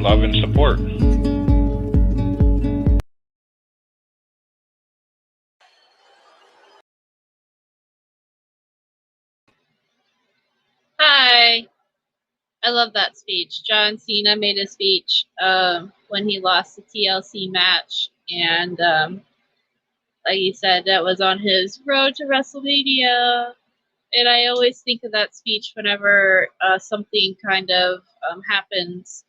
love and support. Hi. I love that speech. John Cena made a speech when he lost the TLC match, and like he said, that was on his road to WrestleMania. And I always think of that speech whenever something kind of happens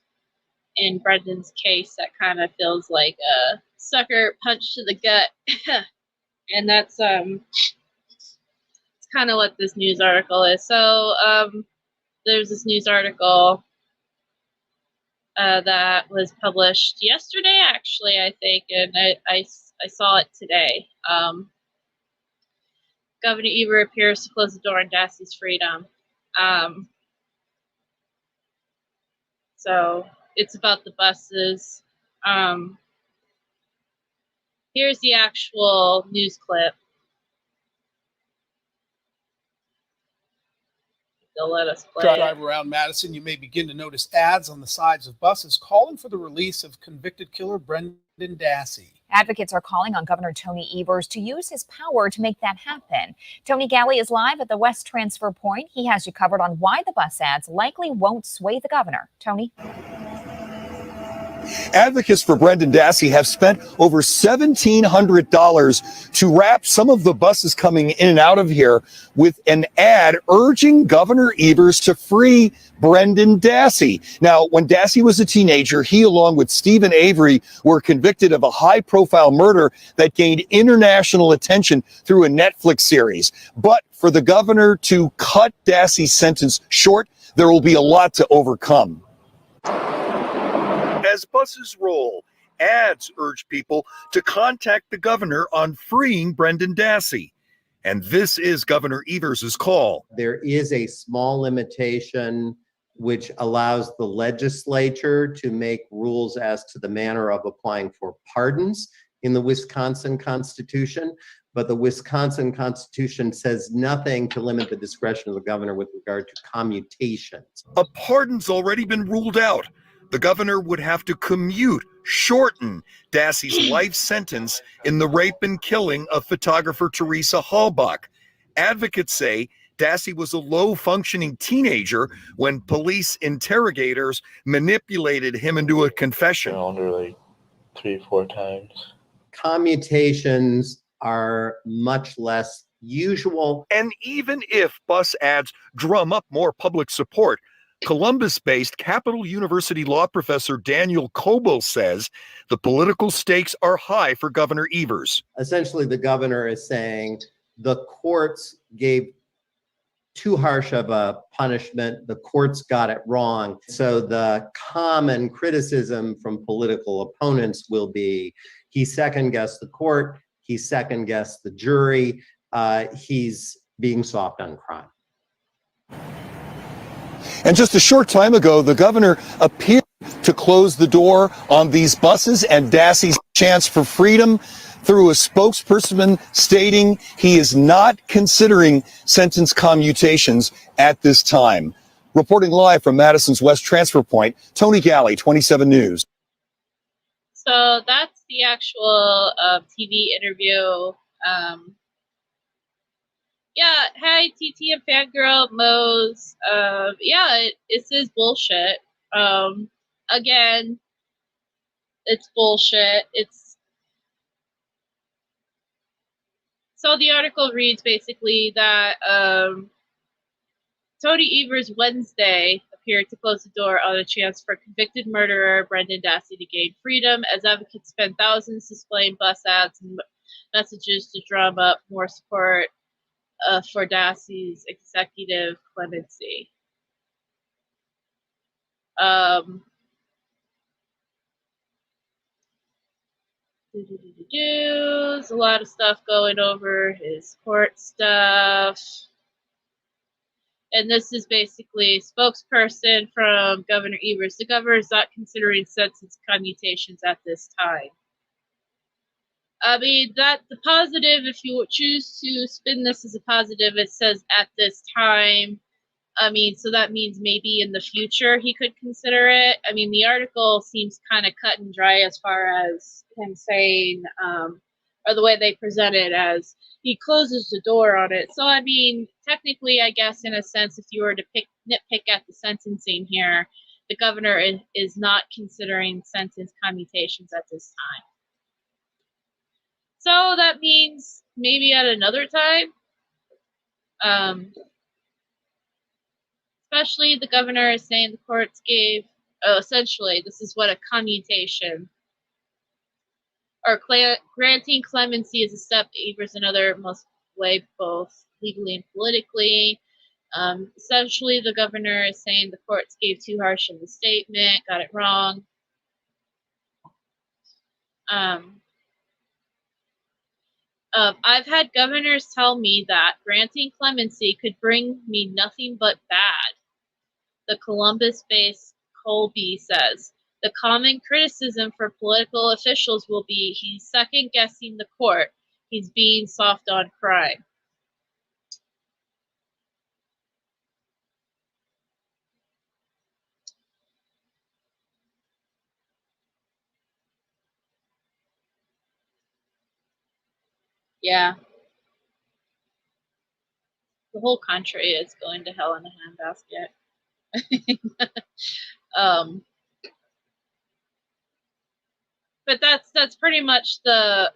in Brendan's case that kind of feels like a sucker punch to the gut. And that's it's kind of what this news article is. So there's this news article that was published yesterday, actually, I think, and I saw it today. Governor Evers appears to close the door on Dassey's freedom. So it's about the buses. Here's the actual news clip. They'll let us play. Drive around Madison, you may begin to notice ads on the sides of buses calling for the release of convicted killer Brendan Dassey. Advocates are calling on Governor Tony Evers to use his power to make that happen. Tony Galley is live at the West Transfer Point. He has you covered on why the bus ads likely won't sway the governor. Tony? Advocates for Brendan Dassey have spent over $1,700 to wrap some of the buses coming in and out of here with an ad urging Governor Evers to free Brendan Dassey. Now, when Dassey was a teenager, he, along with Stephen Avery, were convicted of a high-profile murder that gained international attention through a Netflix series. But for the governor to cut Dassey's sentence short, there will be a lot to overcome. As buses roll, ads urge people to contact the governor on freeing Brendan Dassey. And this is Governor Evers' call. There is a small limitation which allows the legislature to make rules as to the manner of applying for pardons in the Wisconsin Constitution. But the Wisconsin Constitution says nothing to limit the discretion of the governor with regard to commutations. A pardon's already been ruled out. The governor would have to shorten Dassey's life sentence in the rape and killing of photographer Teresa Halbach. Advocates say Dassey was a low-functioning teenager when police interrogators manipulated him into a confession. Only like 3-4 times. Commutations are much less usual. And even if bus ads drum up more public support, Columbus-based Capital University law professor Daniel Coble says the political stakes are high for Governor Evers. Essentially, the governor is saying the courts gave too harsh of a punishment. The courts got it wrong. So the common criticism from political opponents will be he second-guessed the court, he second-guessed the jury, he's being soft on crime. And just a short time ago, the governor appeared to close the door on these buses and Dassey's chance for freedom through a spokesperson stating he is not considering sentence commutations at this time. Reporting live from Madison's West Transfer Point, Tony Galley, 27 News. So that's the actual TV interview. Yeah, hi TT and Fangirl, Mose. Yeah, it is bullshit. Again, it's bullshit. So the article reads basically that Tony Evers Wednesday appeared to close the door on a chance for convicted murderer Brendan Dassey to gain freedom as advocates spent thousands displaying bus ads and messages to drum up more support for Dassey's executive clemency. There's a lot of stuff going over his court stuff. And this is basically a spokesperson from Governor Evers. The governor is not considering sentence commutations at this time. I mean, that the positive, if you choose to spin this as a positive, it says at this time. I mean, so that means maybe in the future he could consider it. I mean, the article seems kind of cut and dry as far as him saying, or the way they present it as he closes the door on it. So, I mean, technically, I guess in a sense, if you were to nitpick at the sentencing here, the governor is not considering sentence commutations at this time. So that means maybe at another time, especially the governor is saying the courts gave, essentially, this is what a commutation, or granting clemency is a step Evers and other must weigh both legally and politically. Essentially, the governor is saying the courts gave too harsh of a statement, got it wrong. I've had governors tell me that granting clemency could bring me nothing but bad. The Columbus-based Colby says, the common criticism for political officials will be he's second-guessing the court. He's being soft on crime. Yeah. The whole country is going to hell in a handbasket. But that's pretty much the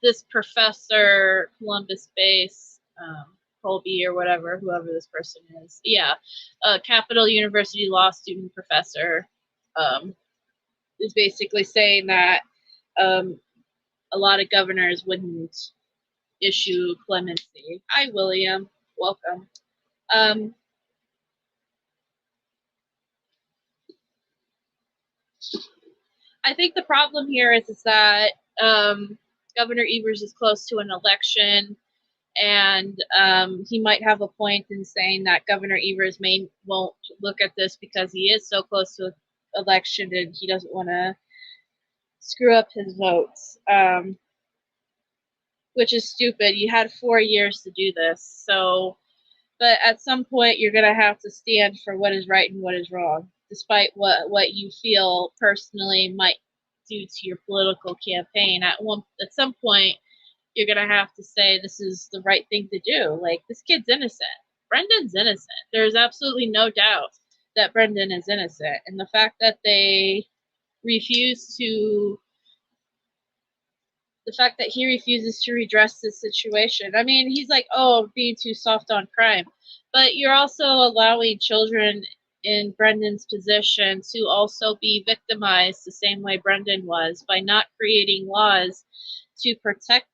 this professor, Columbus-based Colby or whoever this person is. Yeah, Capital University law student professor is basically saying that a lot of governors wouldn't issue clemency. Hi, William. Welcome. I think the problem here is that Governor Evers is close to an election, and he might have a point in saying that Governor Evers won't look at this because he is so close to an election and he doesn't want to screw up his votes, which is stupid. You had 4 years to do this, so. But at some point, you're going to have to stand for what is right and what is wrong, despite what you feel personally might do to your political campaign. At some point, you're going to have to say this is the right thing to do. Like, this kid's innocent. Brendan's innocent. There's absolutely no doubt that Brendan is innocent. And the fact that they refuse to... The fact that he refuses to redress this situation. I mean, he's like, oh, being too soft on crime. But you're also allowing children in Brendan's position to also be victimized the same way Brendan was by not creating laws to protect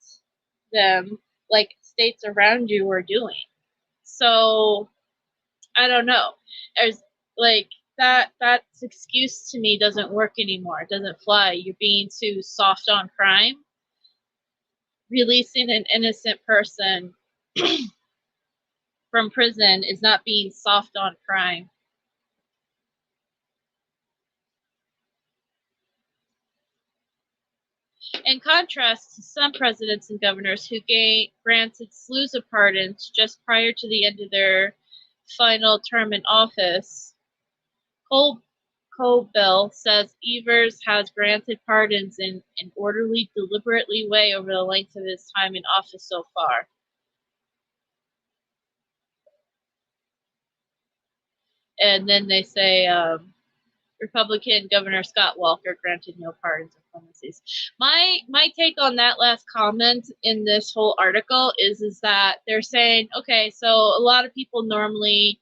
them like states around you are doing. So, I don't know. There's like that excuse to me doesn't work anymore. It doesn't fly. You're being too soft on crime. Releasing an innocent person from prison is not being soft on crime. In contrast to some presidents and governors who granted slews of pardons just prior to the end of their final term in office, Colbill says Evers has granted pardons in an orderly, deliberately way over the length of his time in office so far. And then they say Republican Governor Scott Walker granted no pardons or clemencies. My take on that last comment in this whole article is that they're saying, okay, so a lot of people normally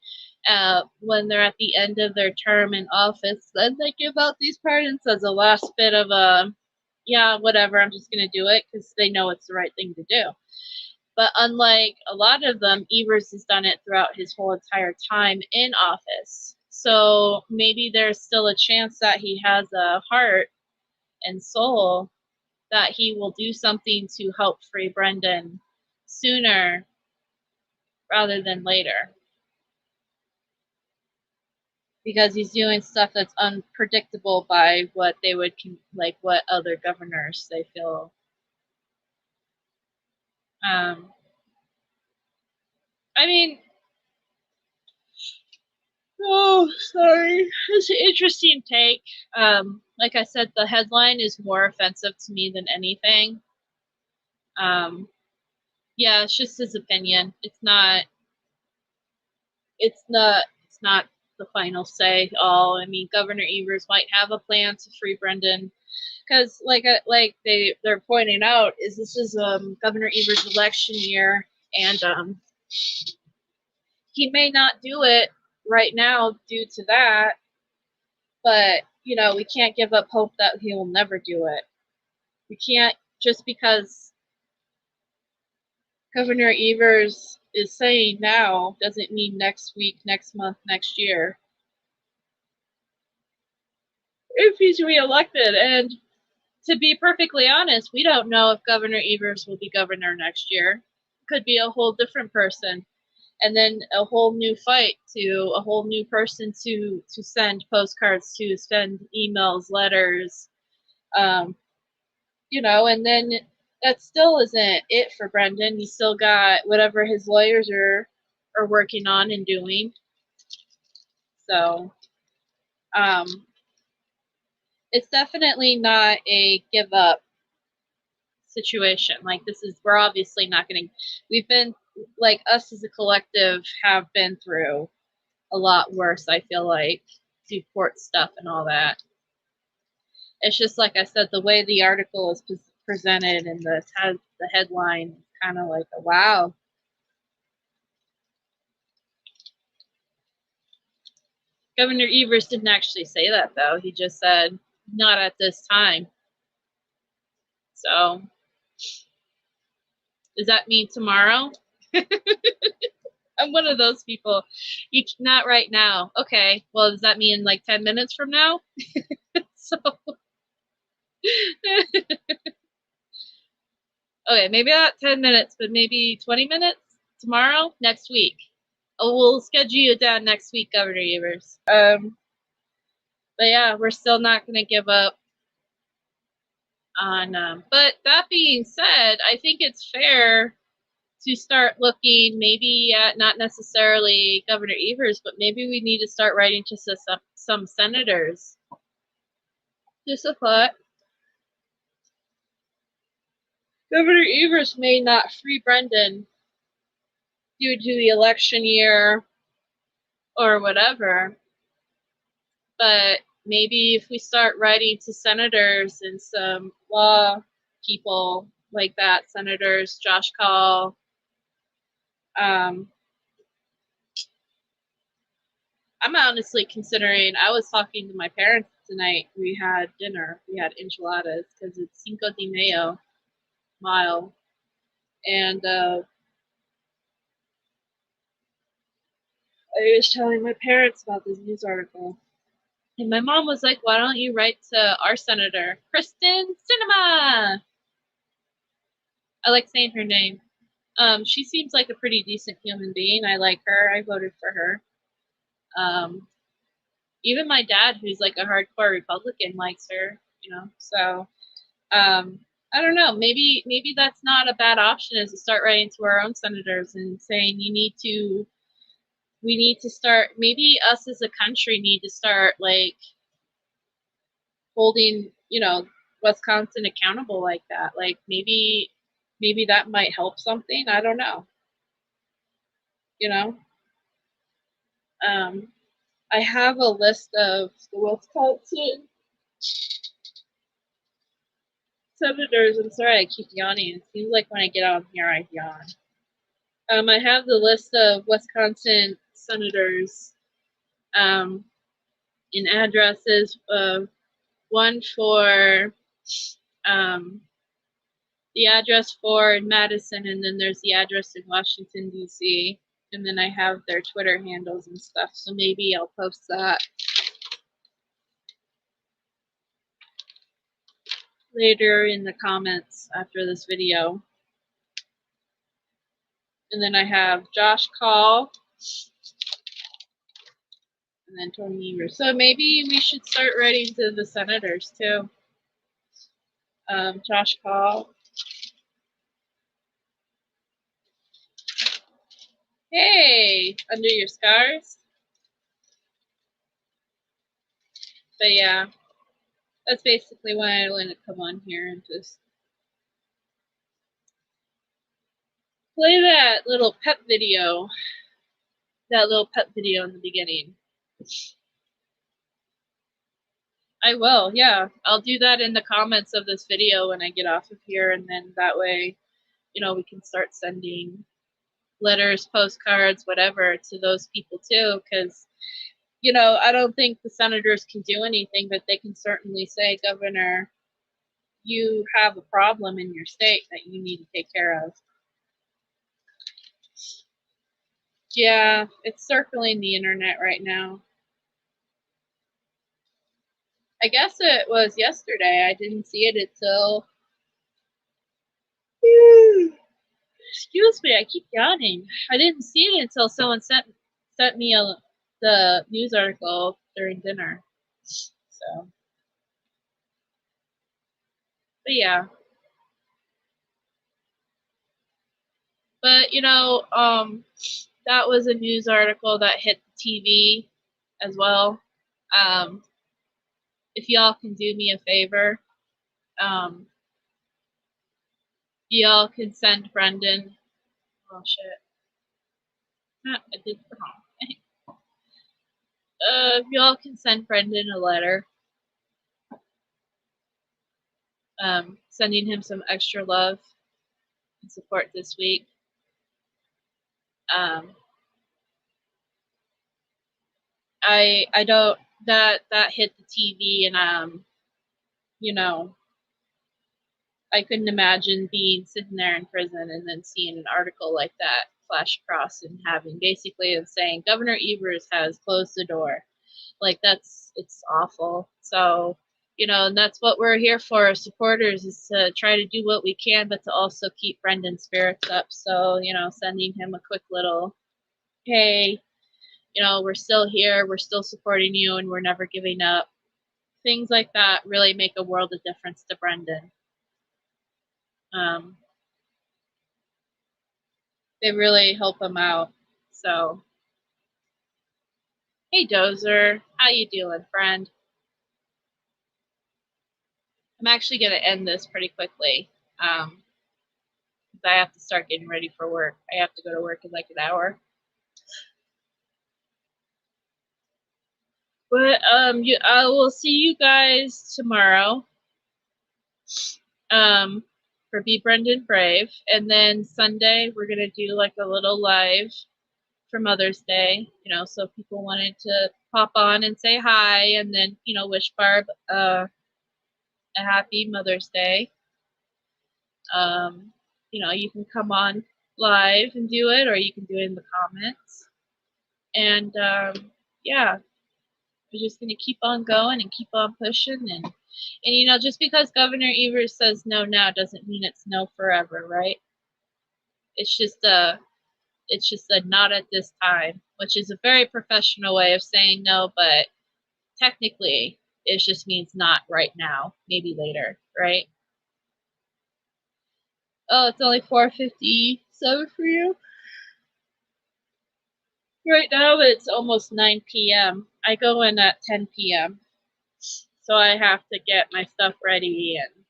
when they're at the end of their term in office, then they give out these pardons as a last bit of a, yeah, whatever, I'm just going to do it because they know it's the right thing to do. But unlike a lot of them, Evers has done it throughout his whole entire time in office. So maybe there's still a chance that he has a heart and soul that he will do something to help free Brendan sooner rather than later. Because he's doing stuff that's unpredictable by what they would, like what other governors they feel. I mean, Oh, sorry. It's an interesting take. Like I said, the headline is more offensive to me than anything. Yeah, it's just his opinion. It's not the final say all. I mean, Governor Evers might have a plan to free Brendan, because like they're pointing out, this is Governor Evers' election year, and he may not do it right now due to that, but we can't give up hope that he will never do it. We can't, just because Governor Evers is saying now doesn't mean next week, next month, next year, if he's reelected. And to be perfectly honest, we don't know if Governor Evers will be governor next year. Could be a whole different person, and then a whole new fight to a whole new person to send postcards to, send emails, letters, and then that still isn't it for Brendan. He still got whatever his lawyers are working on and doing. So it's definitely not a give up situation. Like, we're obviously not going to, we've been, like, us as a collective have been through a lot worse, I feel like, through court stuff and all that. It's just, like I said, the way the article is presented and the headline is kind of like a wow. Governor Evers didn't actually say that, though. He just said, not at this time. So, does that mean tomorrow? I'm one of those people. Not right now. Okay. Well, does that mean like 10 minutes from now? So, okay, maybe not 10 minutes, but maybe 20 minutes tomorrow, next week. Oh, we'll schedule you down next week, Governor Evers. But yeah, we're still not going to give up on. But that being said, I think it's fair to start looking maybe at not necessarily Governor Evers, but maybe we need to start writing to some senators. Just a thought. Governor Evers may not free Brendan due to the election year or whatever, but maybe if we start writing to senators and some law people like that, senators, Josh Call, I'm honestly considering, I was talking to my parents tonight. We had dinner. We had enchiladas because it's Cinco de Mayo mile. And I was telling my parents about this news article. And my mom was like, why don't you write to our senator, Kristen Sinema? I like saying her name. She seems like a pretty decent human being. I like her. I voted for her. Even my dad, who's like a hardcore Republican, likes her, So, I don't know. Maybe that's not a bad option, is to start writing to our own senators and saying we need to start, maybe us as a country need to start like holding, Wisconsin accountable like that. Like maybe that might help something. I don't know. I have a list of the Wisconsin senators. I'm sorry I keep yawning. It seems like when I get on here I yawn. I have the list of Wisconsin senators in addresses. One for the address for Madison, and then there's the address in Washington, D.C., and then I have their Twitter handles and stuff, so maybe I'll post that later in the comments after this video. And then I have Josh Call, and then Tony Evers. So maybe we should start writing to the senators too. Josh Call. Hey, under your scars. But yeah, that's basically why I wanted to come on here and just play that little pep video. That little pep video in the beginning. I will, yeah. I'll do that in the comments of this video when I get off of here, and then that way, you know, we can start sending letters, postcards, whatever to those people too, because, you know, I don't think the senators can do anything, but they can certainly say, Governor, you have a problem in your state that you need to take care of. Yeah, it's circling the internet right now. I guess it was yesterday. I didn't see it until... Excuse me, I keep yawning. I didn't see it until someone sent me the news article during dinner. So, but yeah. But you know, that was a news article that hit the TV as well. If y'all can do me a favor, y'all can send Brendan. Oh shit! I did the wrong thing. If y'all can send Brendan a letter, sending him some extra love and support this week. I don't, that hit the TV, and you know, I couldn't imagine being sitting there in prison and then seeing an article like that flash across and having basically saying Governor Evers has closed the door. Like, it's awful. So, you know, and that's what we're here for, supporters, is to try to do what we can, but to also keep Brendan's spirits up. So, you know, sending him a quick little, hey, you know, we're still here, we're still supporting you, and we're never giving up. Things like that really make a world of difference to Brendan. They really help him out. So, hey Dozer, how you doing, friend? I'm actually going to end this pretty quickly. I have to start getting ready for work. I have to go to work in like an hour. But I will see you guys tomorrow. For Be Brendan Brave, and then Sunday we're gonna do like a little live for Mother's Day. You know, so if people wanted to pop on and say hi, and then, you know, wish Barb a happy Mother's Day. You know, you can come on live and do it, or you can do it in the comments. And yeah, we're just gonna keep on going and keep on pushing, and you know, just because Governor Evers says no now doesn't mean it's no forever, right? It's just a not at this time, which is a very professional way of saying no, but technically it just means not right now, maybe later, right? Oh, it's only 4:57 for you? Right now it's almost 9 p.m. I go in at 10 p.m. So I have to get my stuff ready and,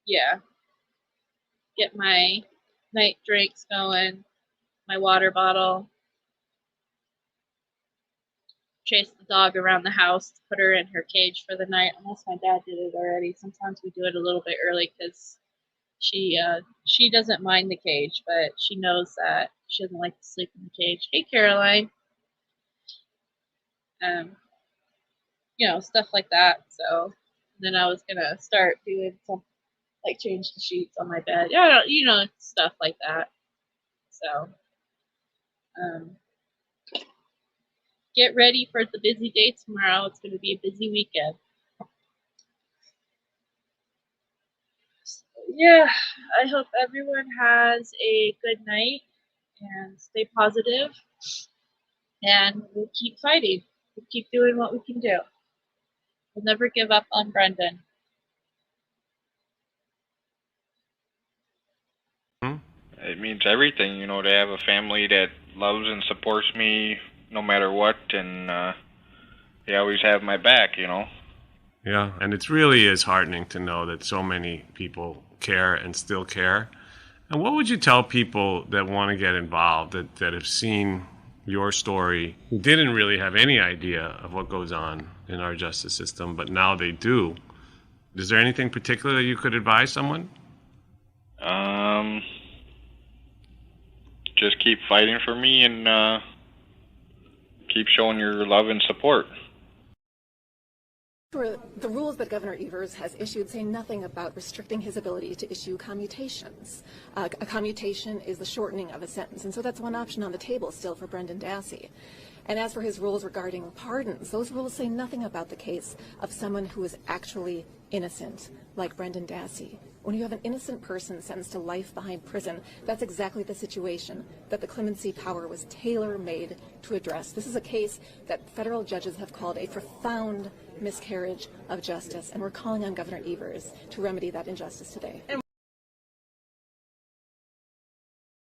yeah, get my night drinks going, my water bottle, chase the dog around the house to put her in her cage for the night, unless my dad did it already. Sometimes we do it a little bit early because she doesn't mind the cage, but she knows that she doesn't like to sleep in the cage. Hey, Caroline. You know, stuff like that. So then I was gonna start doing some, like, change the sheets on my bed. Yeah, you know, stuff like that. So get ready for the busy day tomorrow. It's gonna be a busy weekend. So, yeah, I hope everyone has a good night and stay positive, and we'll keep fighting. We'll keep doing what we can do. We'll never give up on Brendan. It means everything, you know, to have a family that loves and supports me no matter what, and he always have my back, you know. Yeah, and it really is heartening to know that so many people care and still care. And what would you tell people that want to get involved, that have seen your story, who didn't really have any idea of what goes on in our justice system, but now they do? Is there anything particular that you could advise someone? Just keep fighting for me and keep showing your love and support. The rules that Governor Evers has issued say nothing about restricting his ability to issue commutations. A commutation is the shortening of a sentence, and so that's one option on the table still for Brendan Dassey. And as for his rules regarding pardons, those rules say nothing about the case of someone who is actually innocent, like Brendan Dassey. When you have an innocent person sentenced to life behind prison, that's exactly the situation that the clemency power was tailor-made to address. This is a case that federal judges have called a profound miscarriage of justice, and we're calling on Governor Evers to remedy that injustice today.